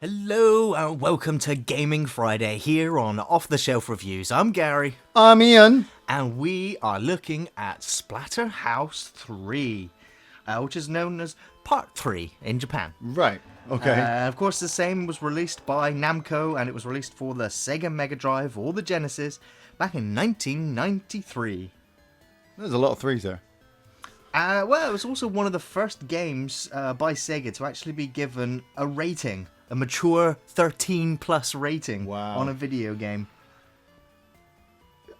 Hello and welcome to Gaming Friday here on Off the Shelf Reviews. I'm Gary. I'm Ian. And we are looking at Splatterhouse 3, which is known as Part 3 in Japan. Right, okay. Of course, the same was released by Namco, and it was released for the Sega Mega Drive or the Genesis back in 1993. There's a lot of threes there. Well, it was also one of the first games by Sega to actually be given a rating. A mature 13 plus rating on a video game.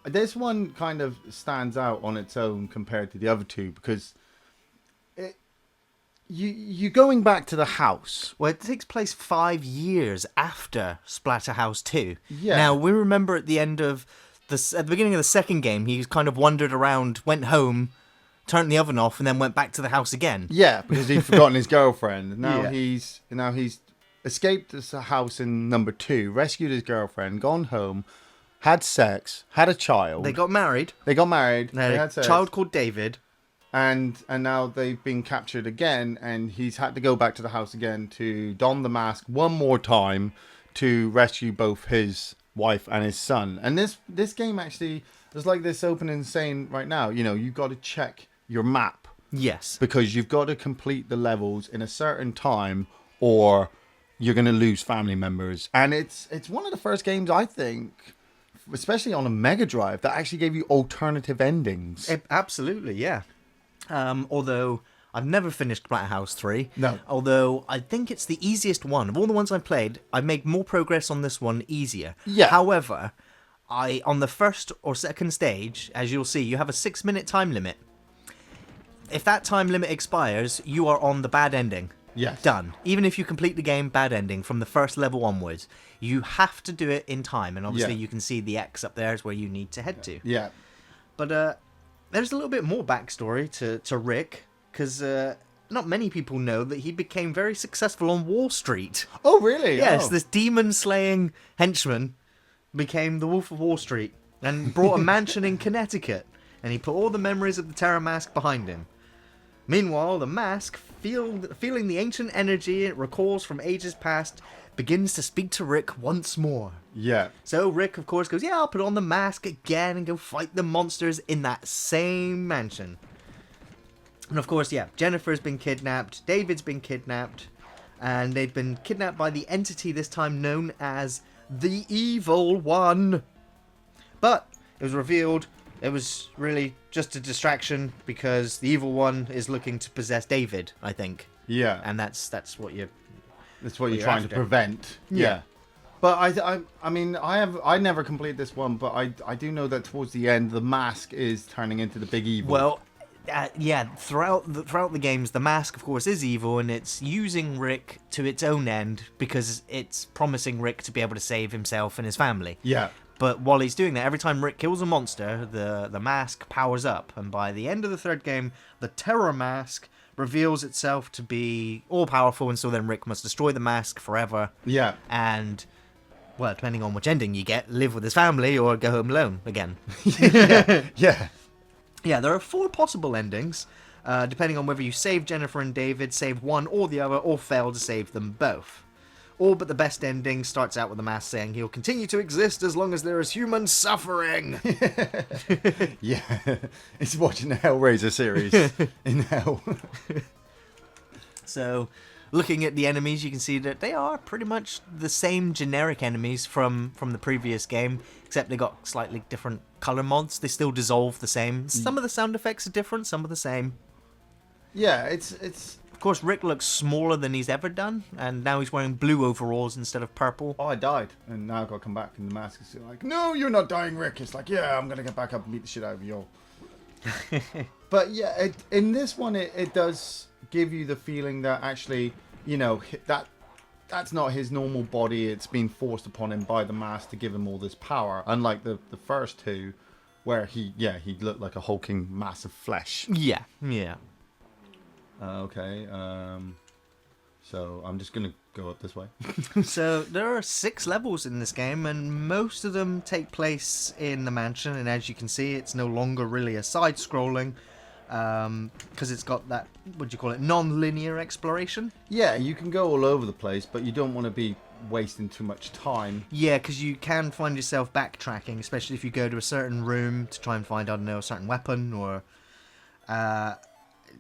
This one kind of stands out on its own compared to the other two because you going back to the house. Well, it takes place 5 years after Splatterhouse 2. Yeah. Now, we remember at the end of at the beginning of the second game, he kind of wandered around, went home, turned the oven off, and then went back to the house again. Yeah, because he'd forgotten his girlfriend. Now Yeah. he's escaped this house in number 2, rescued his girlfriend, gone home, had sex, had a child. They got married. They had A sex, child called David. and now they've been captured again, and he's had to go back to the house again to don the mask one more time to rescue both his wife and his son. And this game actually is like this opening saying right now, you've got to check your map. Yes. Because you've got to complete the levels in a certain time or you're going to lose family members. And it's one of the first games, I think, especially on a Mega Drive, that actually gave you alternative endings. Absolutely, yeah. Although I've never finished Splatterhouse 3. No. Although I think it's the easiest one. Of all the ones I've played, I've made more progress on this one easier. Yeah. However, on the first or second stage, as you'll see, you have a 6-minute time limit. If that time limit expires, you are on the bad ending. Yes. Done. Even if you complete the game, bad ending from the first level onwards. You have to do it in time, and obviously you can see the X up there is where you need to head to. Yeah. But there's a little bit more backstory to Rick, because not many people know that he became very successful on Wall Street. Oh, really? Yes, Oh. this demon-slaying henchman became the Wolf of Wall Street and brought a mansion in Connecticut, and he put all the memories of the Terror Mask behind him. Meanwhile, the mask, feeling the ancient energy it recalls from ages past, begins to speak to Rick once more. Yeah. So Rick, of course, goes, yeah, I'll put on the mask again and go fight the monsters in that same mansion. And of course, yeah, Jennifer's been kidnapped, David's been kidnapped, and they've been kidnapped by the entity this time known as the Evil One. But it was revealed it was really just a distraction because the Evil One is looking to possess David, I think. Yeah. And that's what you... That's what you're you're trying after. to prevent. Yeah. But I mean, I never completed this one, but I do know that towards the end, the mask is turning into the big evil. Well, yeah, throughout the games, the mask, of course, is evil, and it's using Rick to its own end because it's promising Rick to be able to save himself and his family. Yeah. But while he's doing that, every time Rick kills a monster, the mask powers up, and by the end of the third game, the Terror Mask reveals itself to be all-powerful, and so then Rick must destroy the mask forever. Yeah. And, well, depending on which ending you get, live with his family or go home alone again. Yeah. Yeah, there are 4 possible endings, depending on whether you save Jennifer and David, save one or the other, or fail to save them both. All but the best ending starts out with the mask saying he'll continue to exist as long as there is human suffering. Yeah. It's watching the Hellraiser series in hell. So, looking at the enemies, you can see that they are pretty much the same generic enemies from the previous game, except they got slightly different color mods. They still dissolve the same. Some of the sound effects are different, some are the same. Yeah, it's Of course, Rick looks smaller than he's ever done, and now he's wearing blue overalls instead of purple. Oh, I died, and now I've got to come back, and the mask is like, no, you're not dying, Rick. It's like, yeah, I'm gonna get back up and beat the shit out of you all. But yeah, in this one, it does give you the feeling that actually, that's not his normal body. It's been forced upon him by the mask to give him all this power. Unlike the first two, where he looked like a hulking mass of flesh. Yeah. Okay. So I'm just gonna go up this way. So there are 6 levels in this game, and most of them take place in the mansion. And as you can see, it's no longer really a side-scrolling. because it's got that, what do you call it, non-linear exploration. Yeah, you can go all over the place, but you don't want to be wasting too much time. Yeah, because you can find yourself backtracking, especially if you go to a certain room to try and find, I don't know, a certain weapon or...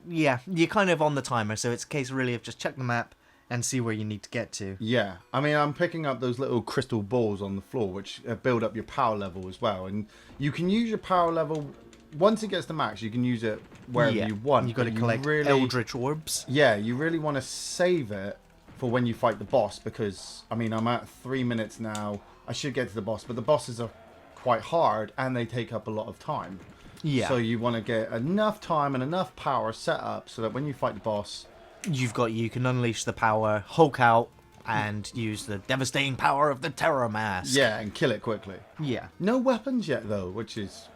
yeah, you're kind of on the timer, so it's a case really of just check the map and see where you need to get to. Yeah, I mean, I'm picking up those little crystal balls on the floor, which build up your power level as well. And you can use your power level, once it gets to max, you can use it wherever you want. You've got to collect Eldritch Orbs. Yeah, you really want to save it for when you fight the boss, because, I mean, I'm at 3 minutes now. I should get to the boss, but the bosses are quite hard, and they take up a lot of time. Yeah. So you want to get enough time and enough power set up so that when you fight the boss... You can unleash the power, Hulk out, and use the devastating power of the Terror Mask. Yeah, and kill it quickly. Yeah. No weapons yet, though, which is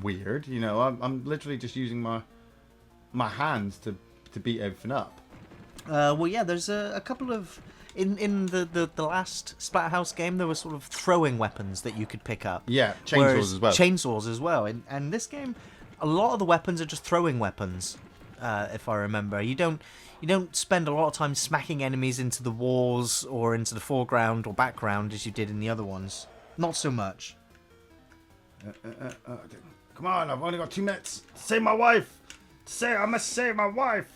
weird. You know, I'm literally just using my hands to beat everything up. Well, yeah, there's a couple of... In the last Splatterhouse game, there were sort of throwing weapons that you could pick up. Yeah, chainsaws as well. Chainsaws as well. And this game, a lot of the weapons are just throwing weapons, if I remember. You don't spend a lot of time smacking enemies into the walls or into the foreground or background as you did in the other ones. Not so much. Come on, I've only got 2 minutes to save my wife. I must save my wife.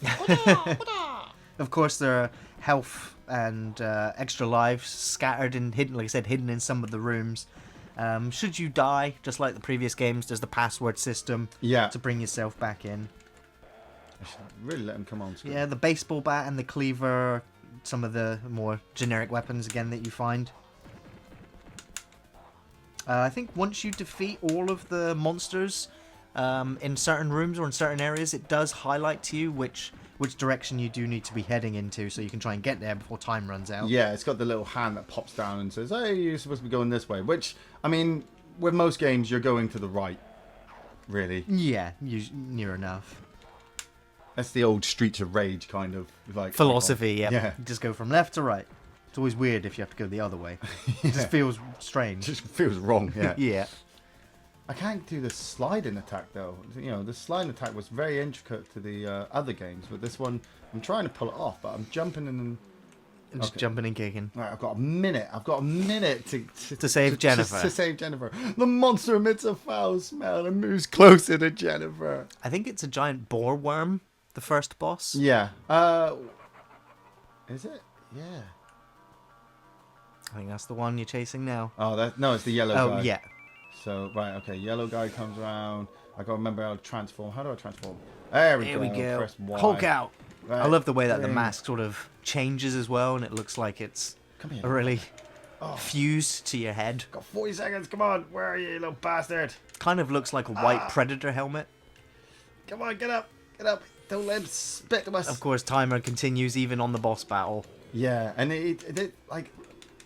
Of course, there are health and extra lives scattered and hidden, like I said, hidden in some of the rooms. Should you die, just like the previous games, there's the password system to bring yourself back in. I should really let him come on screen. Yeah, the baseball bat and the cleaver, some of the more generic weapons again that you find. I think once you defeat all of the monsters in certain rooms or in certain areas, it does highlight to you which direction you do need to be heading into, so you can try and get there before time runs out. Yeah, it's got the little hand that pops down and says, hey, you're supposed to be going this way. Which, I mean, with most games, you're going to the right, really. Yeah, near enough. That's the old Streets of Rage kind of like philosophy. Yeah, You just go from left to right. It's always weird if you have to go the other way. It just feels strange. It just feels wrong. Yeah. Yeah. I can't do the sliding attack though. You know, the sliding attack was very intricate to the other games, but this one I'm trying to pull it off, but I'm jumping and just jumping and kicking. Right, I've got a minute. To save Jennifer. To save Jennifer. The monster emits a foul smell and moves closer to Jennifer. I think it's a giant boar worm, the first boss. Yeah. Is it? Yeah. I think that's the one you're chasing now. Oh, no, it's the yellow guy. Oh, yeah. So, right, okay, yellow guy comes around. I gotta remember how to transform. How do I transform? There we go. Press Y. Hulk out. Right. I love the way that the mask sort of changes as well, and it looks like it's really fused to your head. Got 40 seconds. Come on. Where are you, little bastard? Kind of looks like a white Predator helmet. Come on, get up. Get up. Don't let him spit to us. Of course, timer continues even on the boss battle. Yeah, and it like,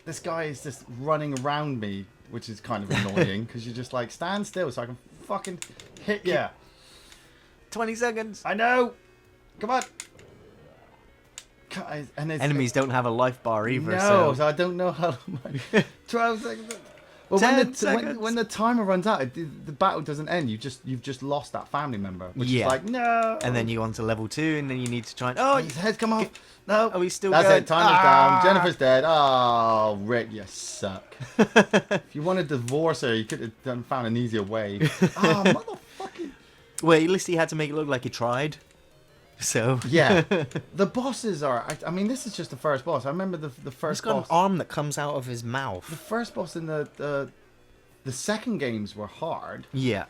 this guy is just running around me, which is kind of annoying, because you're just like, stand still so I can fucking hit you. 20 seconds. I know. Come on. And enemies don't have a life bar either. No, so I don't know how. 12 seconds. Well, 10 seconds. When the timer runs out, the battle doesn't end. You've just lost that family member, which is like, no. And then you go on to level 2, and then you need to try and his head's come off. No, are we still That's going? it. Timer's down. Jennifer's dead. Oh, Rick, you suck. If you want to divorce her, you could have found an easier way. Oh, motherfucking. Well, at least he had to make it look like he tried. So yeah, the bosses are. I mean, this is just the first boss. I remember the first. He's got boss. an arm that comes out of his mouth. The first boss in the second games were hard. Yeah.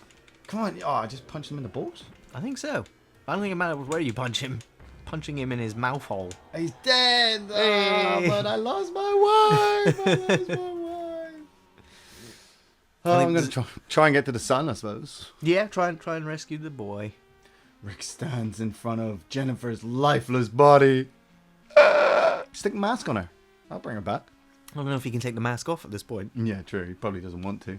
Come on, I just punched him in the balls. I think so. I don't think it matters where you punch him. Punching him in his mouth hole. He's dead. Hey. But I lost my wife. I'm gonna try and get to the sun, I suppose. Yeah, try and rescue the boy. Rick stands in front of Jennifer's lifeless body. Stick a mask on her. I'll bring her back. I don't know if he can take the mask off at this point. Yeah, true. He probably doesn't want to.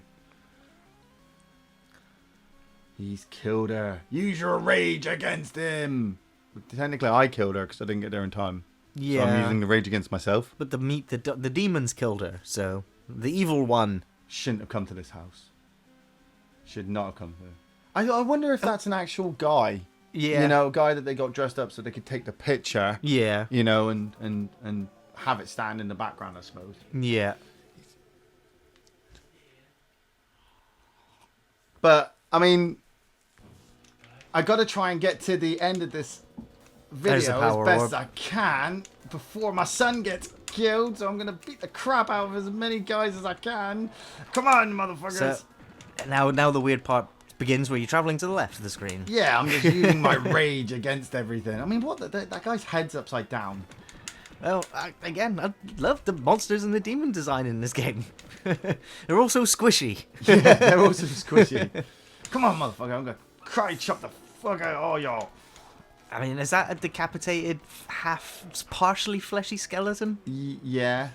He's killed her. Use your rage against him. But technically, I killed her because I didn't get there in time. Yeah. So I'm using the rage against myself. But the demons killed her, so the evil one shouldn't have come to this house. Should not have come here. I wonder if that's an actual guy. Yeah. You know, guy that they got dressed up so they could take the picture. Yeah. You know, and have it stand in the background, I suppose. Yeah. But I mean, I got to try and get to the end of this There's a video as power best orb. as I can before my son gets killed. So I'm gonna beat the crap out of as many guys as I can. Come on, motherfuckers! So now the weird part begins where you're traveling to the left of the screen. Yeah, I'm just using my rage against everything. I mean, what? That guy's head's upside down. Well, I love the monsters and the demon design in this game. They're all so squishy. Yeah, they're also squishy. Come on, motherfucker! I'm gonna cry chop the fuck out of all y'all. I mean, is that a decapitated, partially fleshy skeleton? Yeah.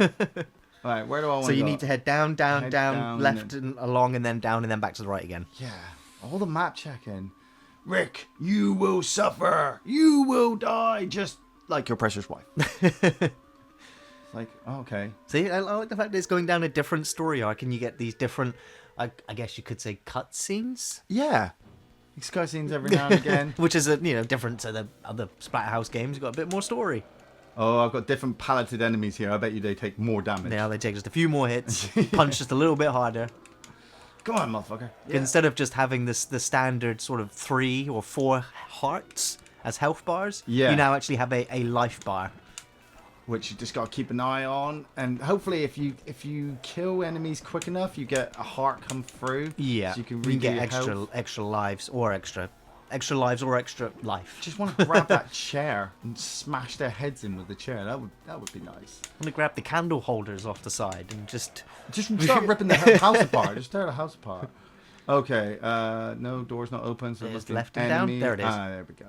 Alright, where do I want So to you go? need to head down, Head down, left and along, and then down, and then back to the right again. Yeah, all the map checking. Rick, you will suffer. You will die, just like your precious wife. It's like, okay. See, I like the fact that it's going down a different story arc, and you get these different, I guess you could say, cutscenes. Yeah. These cutscenes every now and again. Which is, different to the other Splatterhouse games. You've got a bit more story. Oh, I've got different paletted enemies here. I bet you they take more damage. Now they take just a few more hits, punch just a little bit harder. Come on, motherfucker. Yeah. Instead of just having the standard sort of 3 or 4 hearts as health bars, Yeah. you now actually have a life bar. Which you just got to keep an eye on. And hopefully if you kill enemies quick enough, you get a heart come through. Yeah, So you can get regain extra lives or extra life. Just want to grab that chair and smash their heads in with the chair. That would be nice. I'm gonna grab the candle holders off the side and just Start ripping the house apart. Just tear the house apart. Okay. No, door's not open. So There's looking left and down. enemy. There it is. Ah, there we go.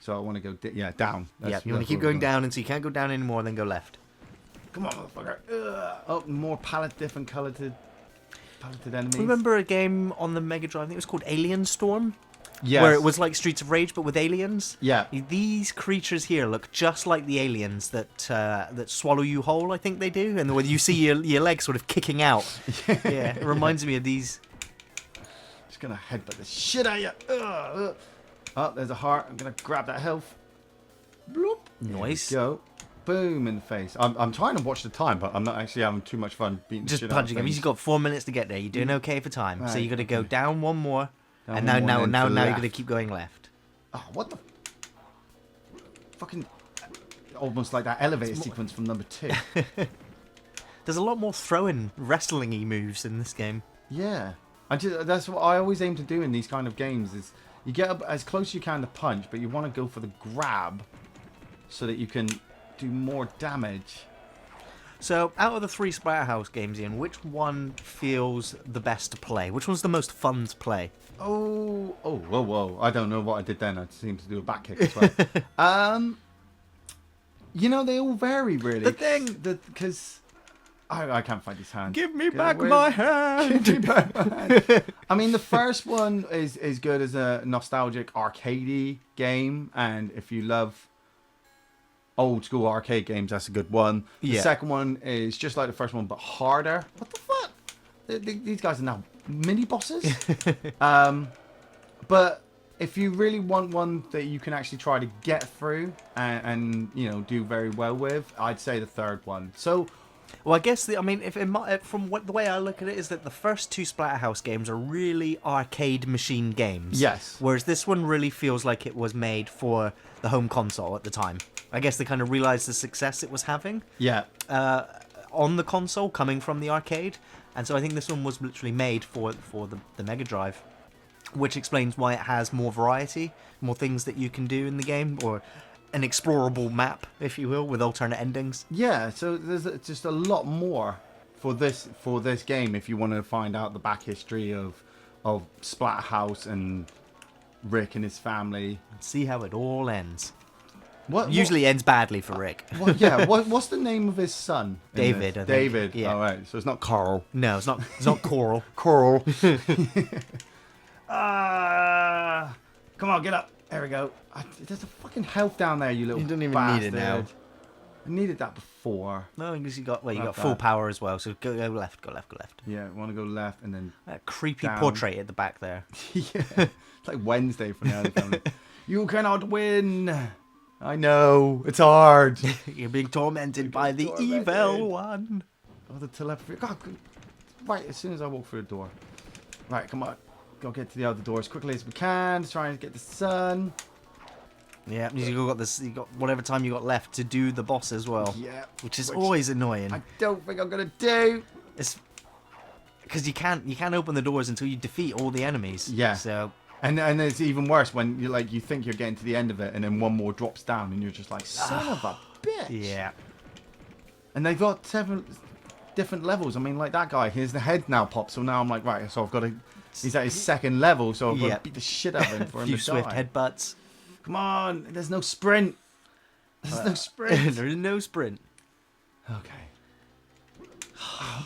So I want to go. Down. Yeah, you want to keep going down, and so you can't go down anymore. Then go left. Come on, motherfucker. Oh, more different paletted enemies. Remember a game on the Mega Drive? I think it was called Alien Storm. Yes. Where it was like Streets of Rage, but with aliens. Yeah. These creatures here look just like the aliens that swallow you whole. I think they do, and when you see your legs sort of kicking out. Yeah, it reminds me of these. Just gonna headbutt the shit out of you. Oh, there's a heart. I'm gonna grab that health. Bloop. Nice. Go. Boom in the face. I'm trying to watch the time, but I'm not actually having too much fun beating the Just shit punching out him. of You've got 4 minutes to get there. You're doing okay for time. So Right, you got to go down one more, Down and one more now and then to you're left. going to keep going left. Oh, what the? Fucking. Almost like that elevator sequence from number 2. There's a lot more throwing, wrestling-y moves in this game. Yeah. That's what I always aim to do in these kind of games is you get up as close as you can to punch, but you want to go for the grab so that you can do more damage. So, out of the 3 Splatterhouse games, Ian, which one feels the best to play? Which one's the most fun to play? Whoa. I don't know what I did then. I seemed to do a back kick as well. They all vary, really. The thing... Because... I can't find his hand. Give me Get back away. my hand! Give me back my hand. I mean, the first one is good as a nostalgic arcadey game, and if you love old school arcade games, that's a good one. The Yeah. second one is just like the first one, but harder. What the fuck? These guys are now mini bosses. But if you really want one that you can actually try to get through and do very well with, I'd say the third one. So. Well, I guess from the way I look at it is that the first 2 Splatterhouse games are really arcade machine games. Yes. Whereas this one really feels like it was made for the home console at the time. I guess they kind of realized the success it was having. Yeah. On the console, coming from the arcade, and so I think this one was literally made for the Mega Drive, which explains why it has more variety, more things that you can do in the game, or an explorable map, if you will, with alternate endings. Yeah, so there's just a lot more for this game if you want to find out the back history of Splatterhouse and Rick and his family. See how it all ends. What Usually ends badly for Rick. What's the name of his son? in David, this? I think. David. Yeah. All right. So it's not Carl. No, it's not Coral. Coral. Come on, get up. There we go. There's a fucking health down there, you little You don't even bastard. need it now. I needed that before. No, because you got Like full that. power as well. So go left, go left, go left. Yeah, I want to go left and then That creepy down. portrait at the back there. yeah, it's like Wednesday for now. You cannot win. I know it's hard. You're being tormented by the tormented. evil one. Oh, the telepathy. God, right, as soon as I walk through the door. Right, come on. Go get to the other door as quickly as we can to try and get the sun. Yeah, you got this. You got whatever time you got left to do the boss as well. Yeah, which is always annoying. I don't think I'm gonna do. It's because you can't open the doors until you defeat all the enemies. Yeah. So And it's even worse when you think you're getting to the end of it and then one more drops down and you're just like, son of a bitch. yeah. And they've got 7 different levels. I mean, like that guy, his head now pops. So now I'm like, right, so I've got to. He's at his 2nd level, so I've got to beat the shit out of him for A him few to swift die. headbutts. Come on, there's no sprint. There's no sprint. There is no sprint. Okay.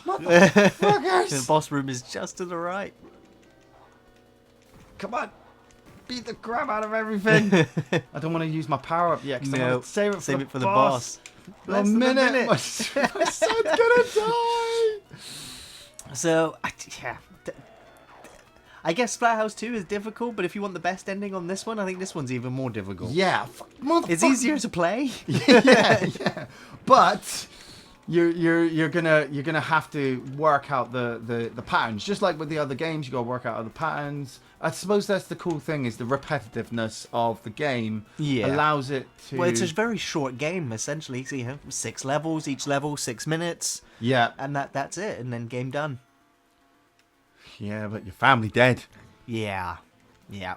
The Motherfuckers! boss room is just to the right. Come on. Beat the crap out of everything. I don't want to use my power up yet because I No, want to save it for the boss. A Less than a minute. minute. My son's gonna die. So, yeah. I guess Splatterhouse 2 is difficult, but if you want the best ending on this one, I think this one's even more difficult. Yeah, It's easier to play. yeah. But you're gonna have to work out the patterns, just like with the other games. You gotta work out the patterns. I suppose that's the cool thing, is the repetitiveness of the game allows it to. Well, it's a very short game essentially. So you have 6 levels, each level 6 minutes. Yeah. And that's it, and then game done. Yeah, but your family dead. Yeah. Yeah.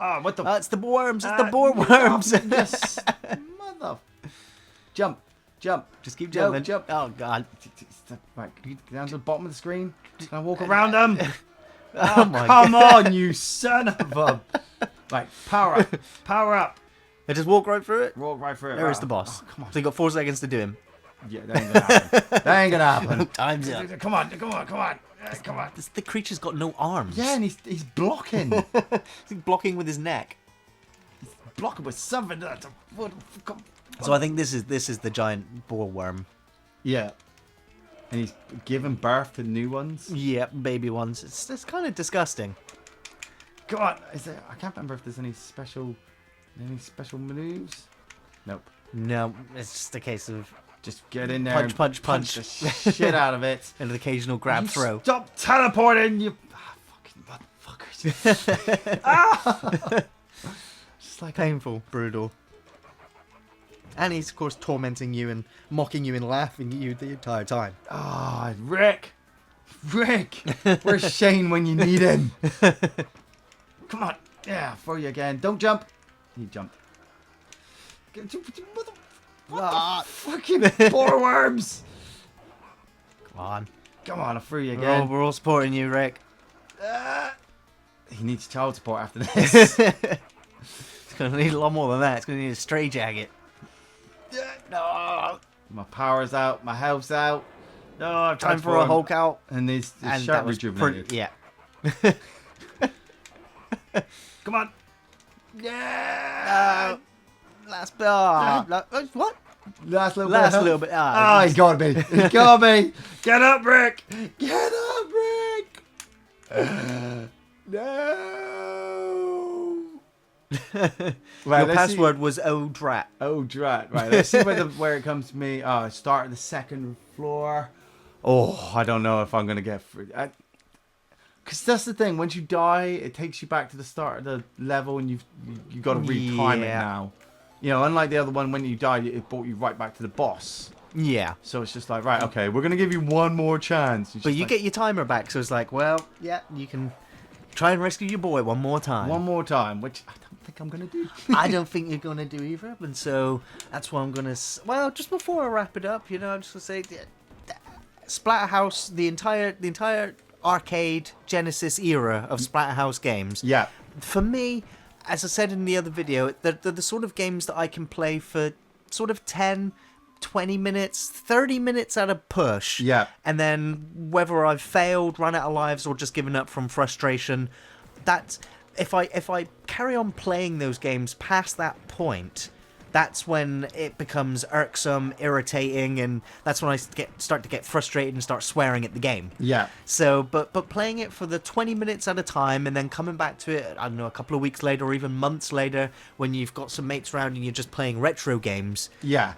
Oh, what the? Oh, it's the worms. It's the boar worms. Yes. Mother. Jump. Just keep No, jumping. jump. Oh god. Right, get down to the bottom of the screen. Can I walk around them? Oh my Come god. on, you son of a. Right, power up. Power up. I just walk right through it. Walk right through it. There is the boss. Oh, come on. So you got 4 seconds to do him. Yeah, that ain't gonna happen. That ain't gonna happen. Time's up. Come on. Come on. The creature's got no arms. Yeah, and he's blocking. He's blocking with his neck. Blocking with something. So I think this is the giant boar worm. Yeah. And he's giving birth to new ones. Yeah, baby ones. It's kind of disgusting. Come on. I can't remember if there's any special moves. Nope. No, it's just a case of Just get in there. punch. The shit out of it. and an occasional grab You throw. Stop teleporting, you fucking motherfuckers. Ah! Just like painful, brutal. And he's of course tormenting you and mocking you and laughing at you the entire time. Ah, Rick, where's Shane when you need him? Come on, yeah, throw you again. Don't jump. You jumped. What the fucking boar worms? Come on, I threw you again. We're all supporting you, Rick. He needs child support after this. It's gonna need a lot more than that. It's gonna need a stray jacket. No. My power's out. My health's out. No, Time for a Hulk out. And his And shirt that was rejuvenated. yeah. Come on. Yeah. Last what? Last little Last bit. little bit. Oh, he got me. He got me. Get up, Rick. Get up, Rick. No. Right, Your password was ODRAT. Oh, drat. Right, let's see where it comes to me. Oh, start at the 2nd floor. Oh, I don't know if I'm going to get through. Because that's the thing. Once you die, it takes you back to the start of the level, and you've got to retime it now. You know, unlike the other one, when you died, it brought you right back to the boss. Yeah. So it's just like, right, okay, we're going to give you one more chance. But you get your timer back, so it's like, well, yeah, you can try and rescue your boy one more time. one more time, which I don't think I'm going to do. I don't think you're going to do either, and so that's why I'm going to... Well, just before I wrap it up, you know, I'm just going to say... Splatterhouse, the entire arcade Genesis era of Splatterhouse games. Yeah. For me, as I said in the other video, they're the sort of games that I can play for sort of 10, 20 minutes, 30 minutes at a push. Yeah. And then whether I've failed, run out of lives, or just given up from frustration, that's... If I carry on playing those games past that point, that's when it becomes irksome, irritating, and that's when I start to get frustrated and start swearing at the game. Yeah. So, but playing it for the 20 minutes at a time and then coming back to it, I don't know, a couple of weeks later or even months later when you've got some mates around and you're just playing retro games. Yeah.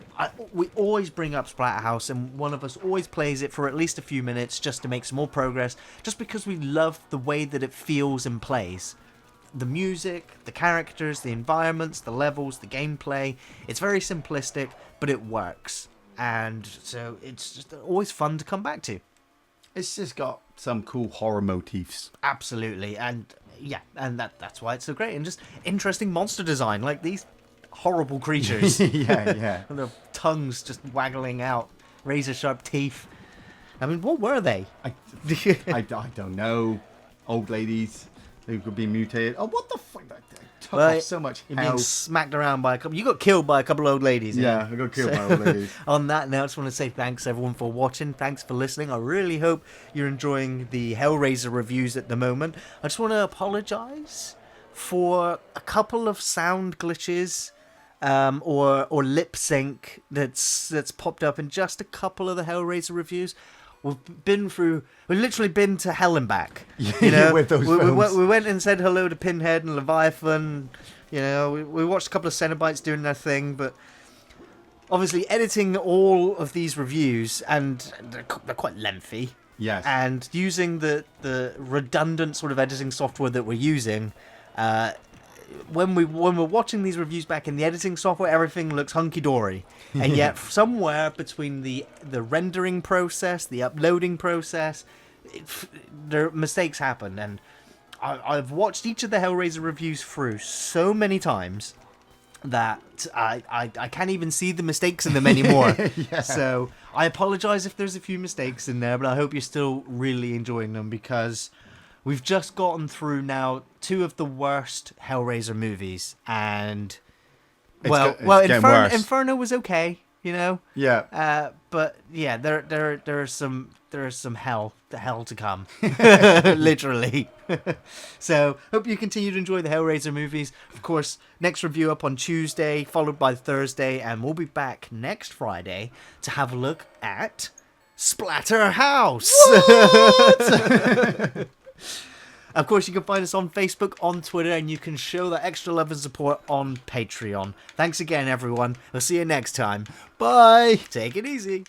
We always bring up Splatterhouse, and one of us always plays it for at least a few minutes just to make some more progress, just because we love the way that it feels and plays. The music, the characters, the environments, the levels, the gameplay. It's very simplistic, but it works. And so it's just always fun to come back to. It's just got some cool horror motifs. Absolutely. And yeah, and that's why it's so great. And just interesting monster design, like these horrible creatures. Yeah. And their tongues just waggling out, razor sharp teeth. I mean, what were they? I don't know. Old ladies who could be mutated. Oh, what the fuck? That took off so much You're being smacked around by a couple. You got killed by a couple of old ladies. Yeah, I got killed by old ladies. On that note, I just want to say thanks everyone for watching. Thanks for listening. I really hope you're enjoying the Hellraiser reviews at the moment. I just want to apologise for a couple of sound glitches. Or lip sync that's popped up in just a couple of the Hellraiser reviews. We've literally been to hell and back. You know, with those we went and said hello to Pinhead and Leviathan. You know, we watched a couple of Cenobites doing their thing, but obviously editing all of these reviews, and they're quite lengthy. Yes. And using the redundant sort of editing software that we're using, when we're watching these reviews back in the editing software, everything looks hunky-dory. And yet somewhere between the rendering process, the uploading process, mistakes happen. And I've watched each of the Hellraiser reviews through so many times that I can't even see the mistakes in them anymore. Yeah. So I apologize if there's a few mistakes in there, but I hope you're still really enjoying them, because we've just gotten through now 2 of the worst Hellraiser movies, and Inferno was okay, you know. Yeah. But yeah, there's some hell to come, literally. So hope you continue to enjoy the Hellraiser movies. Of course, next review up on Tuesday, followed by Thursday, and we'll be back next Friday to have a look at Splatterhouse. What? Of course, you can find us on Facebook, on Twitter, and you can show that extra love and support on Patreon. Thanks again, everyone. We'll see you next time. Bye. Take it easy.